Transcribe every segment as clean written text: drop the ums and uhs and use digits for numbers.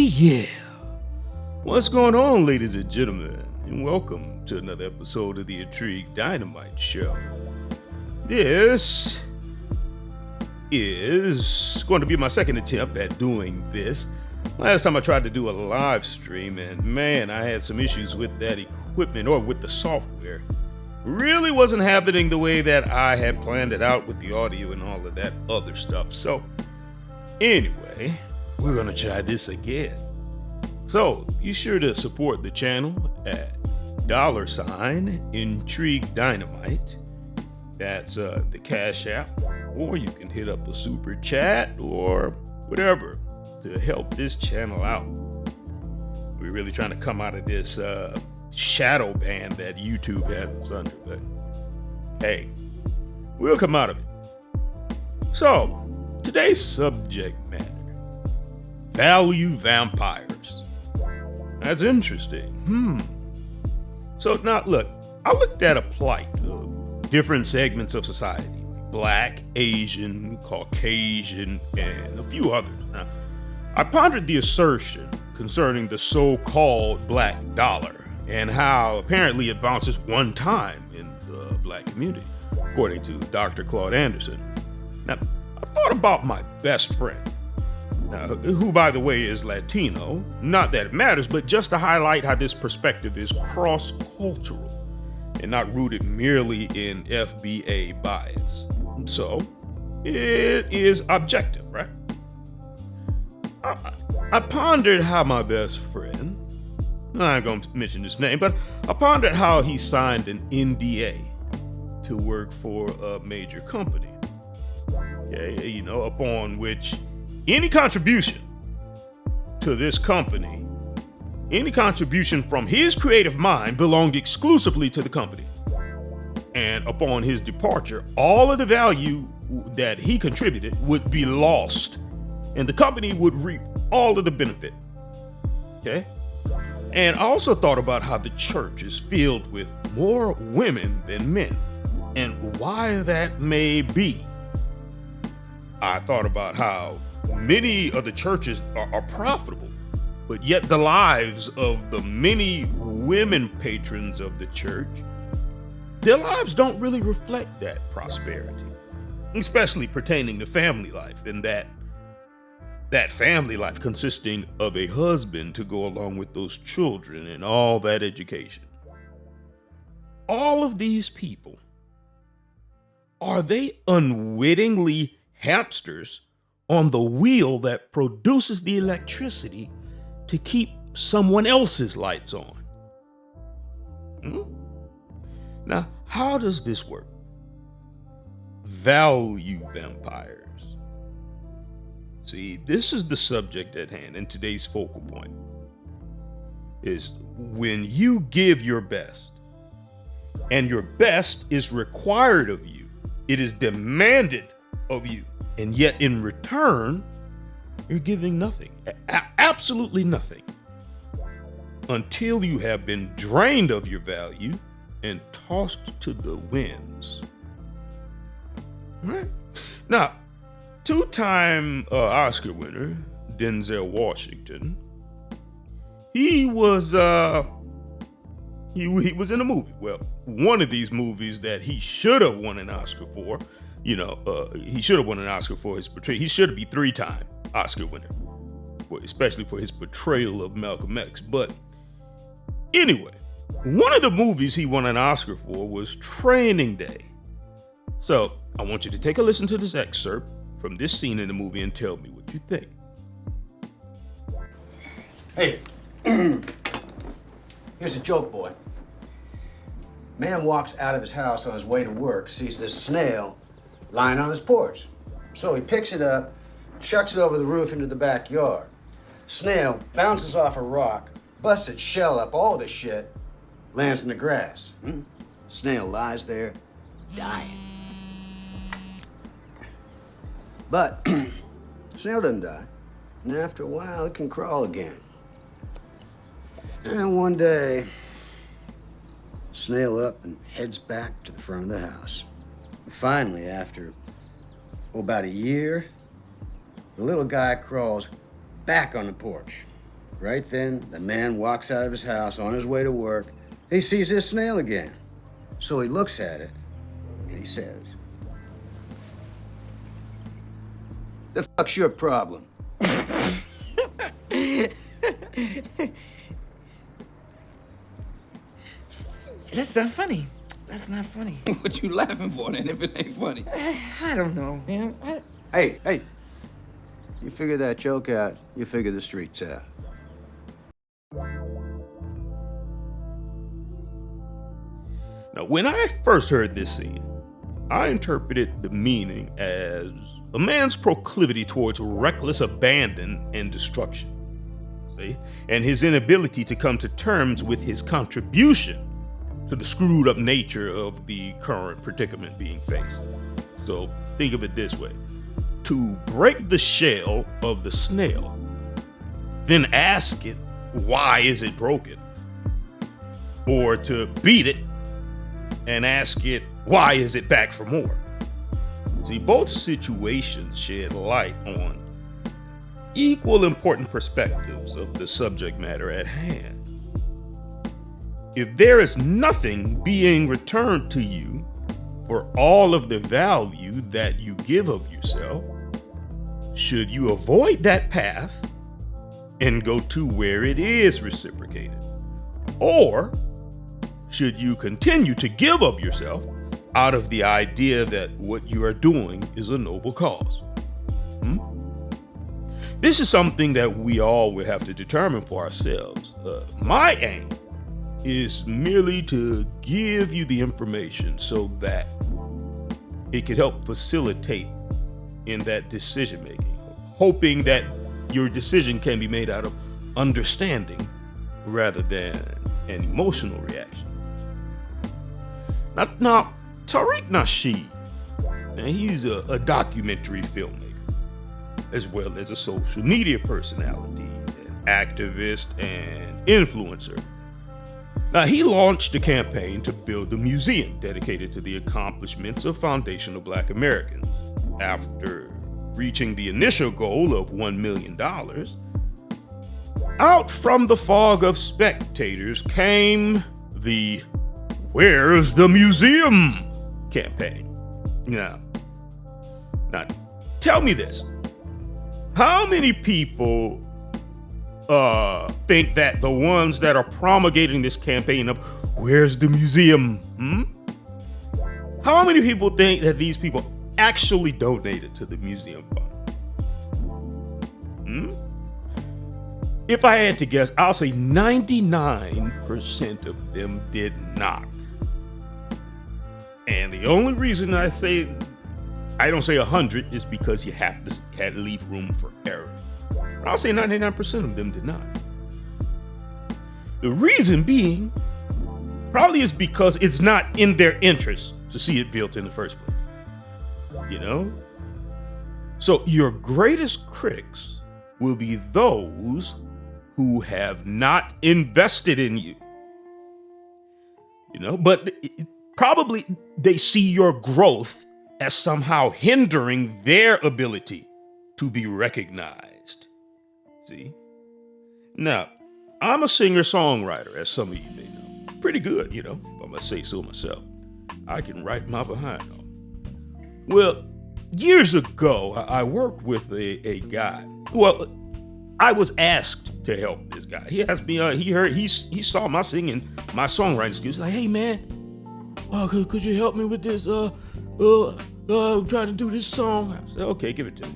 yeah. What's going on, ladies and gentlemen? And welcome to another episode of the Intrigue Dynamite Show. This is going to be my second attempt at doing this. Last time I tried to do a live stream, and man, I had some issues with that equipment or with the software. Really wasn't happening the way that I had planned it out with the audio and all of that other stuff. So, anyway, we're gonna try this again. So, be sure to support the channel at $Intrigue Dynamite. That's the Cash App, or you can hit up a super chat or whatever to help this channel out. We're really trying to come out of this shadow ban that YouTube has us under, but hey, we'll come out of it. So, today's subject matter: value vampires. That's interesting. So now look, I looked at a plight of different segments of society: Black, Asian, Caucasian, and a few others. Now, I pondered the assertion concerning the so-called black dollar and how apparently it bounces one time in the black community, according to Dr. Claude Anderson. Now, I thought about my best friend, who, by the way, is Latino. Not that it matters, but just to highlight how this perspective is cross-cultural and not rooted merely in FBA bias. So, it is objective, right? I pondered how my best friend, I ain't gonna mention his name, but I pondered how he signed an NDA to work for a major company. Okay, upon which any contribution to this company, any contribution from his creative mind belonged exclusively to the company. And upon his departure, all of the value that he contributed would be lost, and the company would reap all of the benefit. Okay? And I also thought about how the church is filled with more women than men, and why that may be. I thought about how many of the churches are profitable, but yet the lives of the many women patrons of the church, their lives don't really reflect that prosperity, especially pertaining to family life, and that family life consisting of a husband to go along with those children and all that education. All of these people, are they unwittingly hamsters on the wheel that produces the electricity to keep someone else's lights on? Now, how does this work? Value vampires. See, this is the subject at hand, and today's focal point is when you give your best, and your best is required of you, it is demanded of you, and yet in return, you're giving nothing, absolutely nothing, until you have been drained of your value and tossed to the winds. Right? Now, two-time Oscar winner Denzel Washington, he was he was in a movie. Well, one of these movies that he should have won an Oscar for. He should have won an Oscar for his portrayal. He should be three-time Oscar winner, especially for his portrayal of Malcolm X. But anyway, one of the movies he won an Oscar for was Training Day. So I want you to take a listen to this excerpt from this scene in the movie and tell me what you think. Hey, here's a joke, boy. Man walks out of his house on his way to work, sees this snail lying on his porch. So he picks it up, chucks it over the roof into the backyard. Snail bounces off a rock, busts its shell up, all this shit, lands in the grass. Snail lies there, dying. But snail doesn't die, and after a while it can crawl again. And one day, snail up and heads back to the front of the house. And finally, after about a year, the little guy crawls back on the porch. Right then, the man walks out of his house on his way to work. He sees this snail again. So he looks at it and he says, "The fuck's your problem?" That's not funny. That's not funny. What you laughing for then if it ain't funny? I don't know, man. Hey, you figure that joke out, you figure the streets out. Now, when I first heard this scene, I interpreted the meaning as a man's proclivity towards reckless abandon and destruction. See? And his inability to come to terms with his contribution to the screwed up nature of the current predicament being faced. So think of it this way. To break the shell of the snail, then ask it, why is it broken? Or to beat it and ask it, why is it back for more? See, both situations shed light on equal important perspectives of the subject matter at hand. If there is nothing being returned to you for all of the value that you give of yourself, should you avoid that path and go to where it is reciprocated? Or should you continue to give of yourself out of the idea that what you are doing is a noble cause? This is something that we all will have to determine for ourselves. My aim is merely to give you the information so that it could help facilitate in that decision making, hoping that your decision can be made out of understanding rather than an emotional reaction. Now Tariq Nasheed, he's a documentary filmmaker, as well as a social media personality, an activist, and influencer. Now, he launched a campaign to build a museum dedicated to the accomplishments of foundational Black Americans. After reaching the initial goal of $1 million, out from the fog of spectators came the "Where's the Museum?" campaign. Now, tell me this. How many people think that the ones that are promulgating this campaign of "Where's the museum?" How many people think that these people actually donated to the museum fund? If I had to guess, I'll say 99% of them did not. And the only reason I don't say 100 is because you had to leave room for error. I'll say 99% of them did not. The reason being probably is because it's not in their interest to see it built in the first place. So your greatest critics will be those who have not invested in you. But probably they see your growth as somehow hindering their ability to be recognized. See? Now, I'm a singer-songwriter, as some of you may know. Pretty good, if I must say so myself. I can write my behind off. Well, years ago, I worked with a guy. Well, I was asked to help this guy. He asked me, he saw my singing, my songwriting skills. He's like, "Hey man, could you help me with this? I'm trying to do this song." I said, "Okay, give it to me."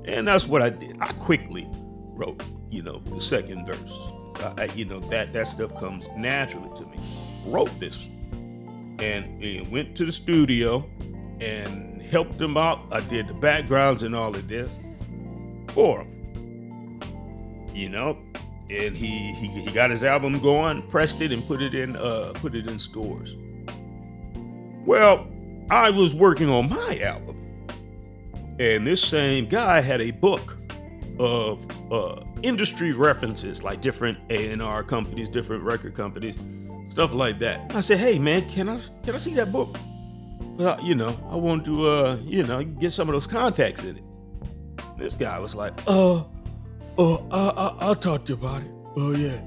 And that's what I did. I quickly wrote, the second verse. That stuff comes naturally to me. Wrote this and went to the studio and helped him out. I did the backgrounds and all of this for him. And he got his album going, pressed it, and put it in stores. Well, I was working on my album, and this same guy had a book of industry references, like different A&R companies, different record companies, stuff like that. I said, "Hey man, can I see that book? I want to get some of those contacts in it." This guy was like, Oh, I'll talk to you about it. Oh, yeah.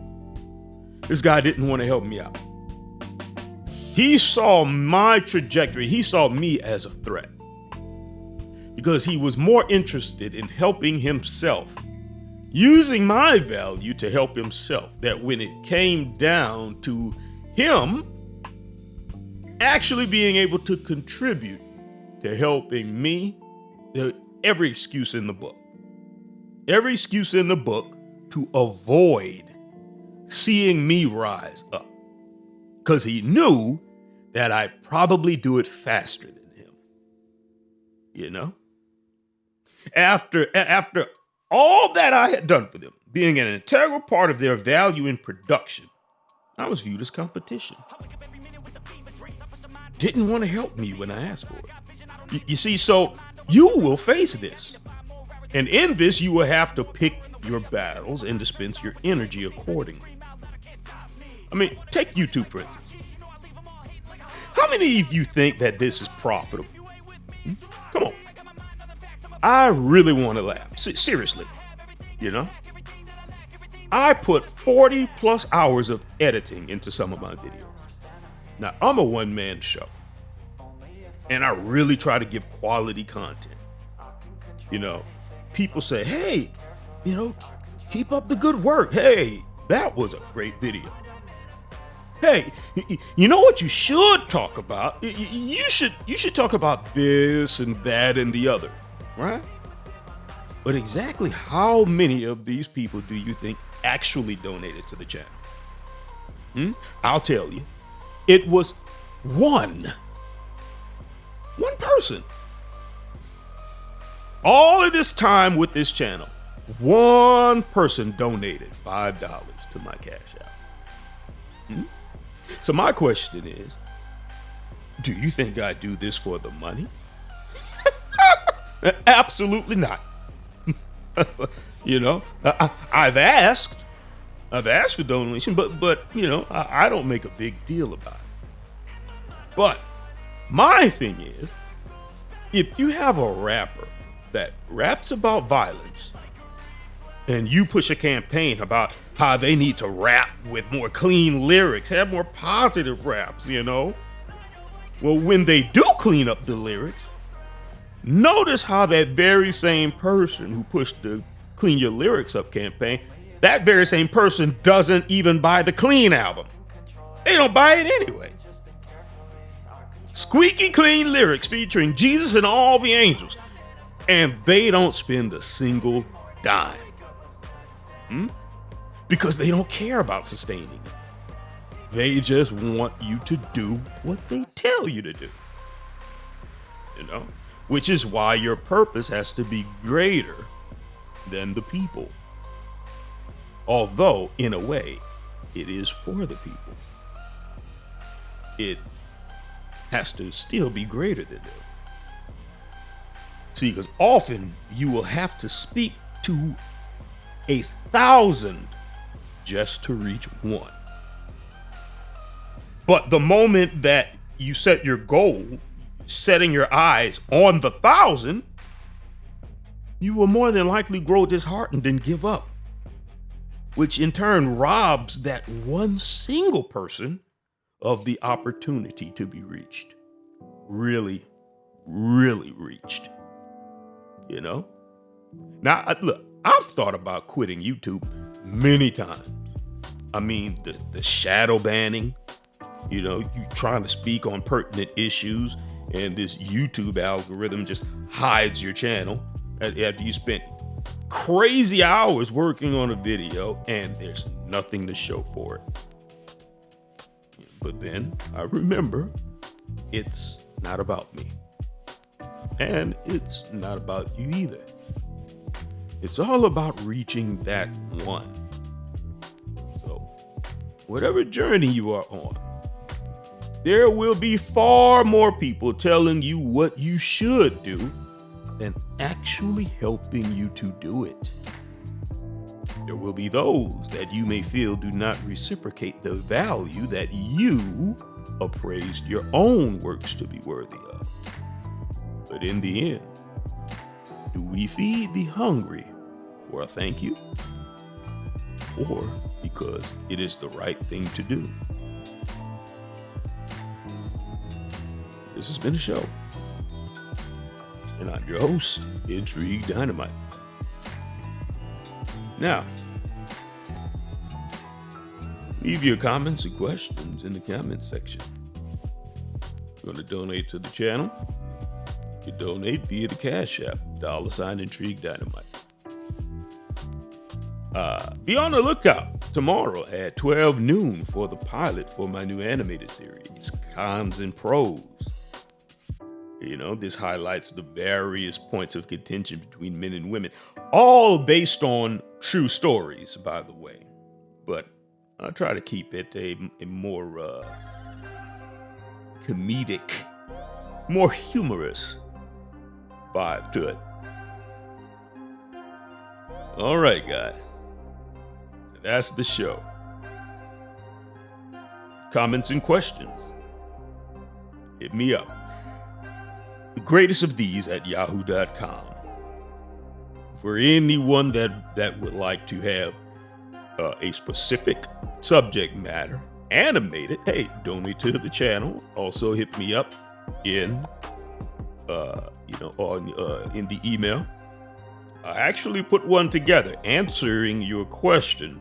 This guy didn't want to help me out. He saw my trajectory. He saw me as a threat because he was more interested in helping himself, using my value to help himself, that when it came down to him actually being able to contribute to helping me, every excuse in the book. Every excuse in the book to avoid seeing me rise up. Because he knew that I'd probably do it faster than him. You know? After all that I had done for them, being an integral part of their value in production, I was viewed as competition. Didn't want to help me when I asked for it. You see, so you will face this. And in this, you will have to pick your battles and dispense your energy accordingly. I mean, take YouTube, for instance. How many of you think that this is profitable? Come on. I really want to laugh. Seriously, you know? I put 40 plus hours of editing into some of my videos. Now, I'm a one-man show, and I really try to give quality content. You know, people say, hey, you know, keep up the good work. Hey, that was a great video. Hey, you know what you should talk about? You should talk about this and that and the other, right? But exactly how many of these people do you think actually donated to the channel? I'll tell you. It was one person. All of this time with this channel, one person donated $5 to my Cash App. So my question is, do you think I do this for the money? Absolutely not. You know, I've asked for donation, but you know, I don't make a big deal about it. But my thing is, if you have a rapper that raps about violence and you push a campaign about how they need to rap with more clean lyrics, have more positive raps, you know, well, when they do clean up the lyrics, notice how that very same person who pushed the Clean Your Lyrics Up campaign, that very same person doesn't even buy the Clean album. They don't buy it anyway. Squeaky clean lyrics featuring Jesus and all the angels, and they don't spend a single dime. Because they don't care about sustaining it. They just want you to do what they tell you to do. You know? Which is why your purpose has to be greater than the people. Although, in a way, it is for the people. It has to still be greater than them. See, because often you will have to speak to 1,000 just to reach one. But the moment that you set your goal, setting your eyes on the 1,000, you will more than likely grow disheartened and give up, which in turn robs that one single person of the opportunity to be reached. Really, really reached. You know? Now, look, I've thought about quitting YouTube many times. I mean, the shadow banning, you know, you trying to speak on pertinent issues and this YouTube algorithm just hides your channel after you spent crazy hours working on a video and there's nothing to show for it. But then I remember it's not about me. And it's not about you either. It's all about reaching that one. So, whatever journey you are on, there will be far more people telling you what you should do than actually helping you to do it. There will be those that you may feel do not reciprocate the value that you appraised your own works to be worthy of. But in the end, do we feed the hungry for a thank you or because it is the right thing to do. This has been a show, and I'm your host, Intrigue Dynamite. Now, leave your comments and questions in the comments section. If you want to donate to the channel, you donate via the Cash App, $Intrigue Dynamite. Be on the lookout tomorrow at 12 noon for the pilot for my new animated series, Cons and Pros. You know, this highlights the various points of contention between men and women, all based on true stories, by the way. But I'll try to keep it a more comedic, more humorous vibe to it. All right, guys. That's the show. Comments and questions, hit me up. The greatest of these at yahoo.com. For anyone that would like to have a specific subject matter animated, hey, donate to the channel. Also hit me up in in the email. I actually put one together answering your question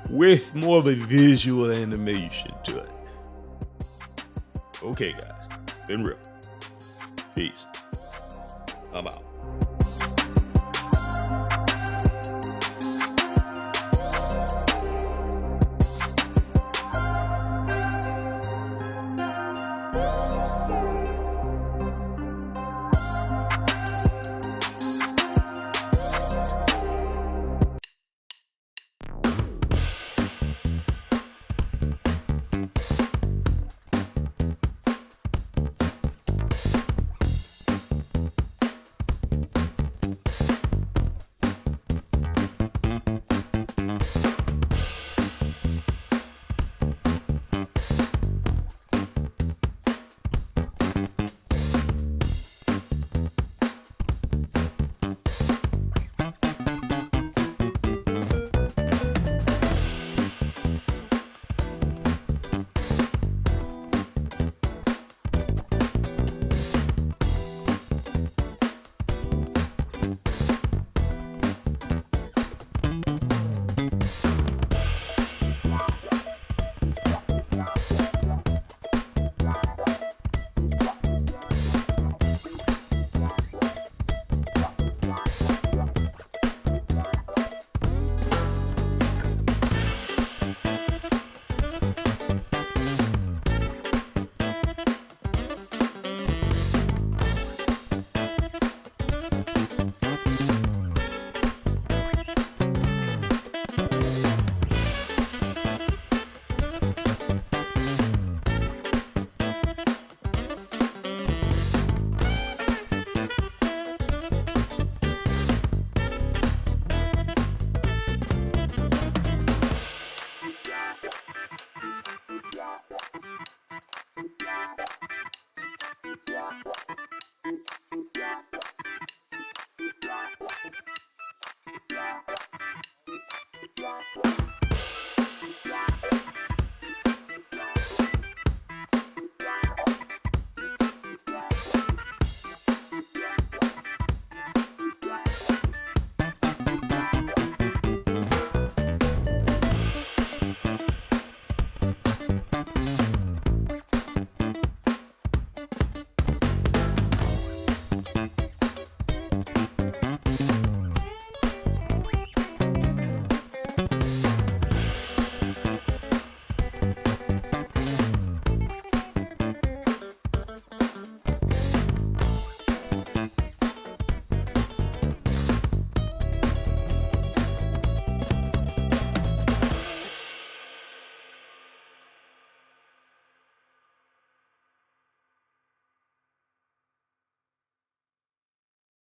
with more of a visual animation to it. Okay, guys, been real. Peace. I'm out.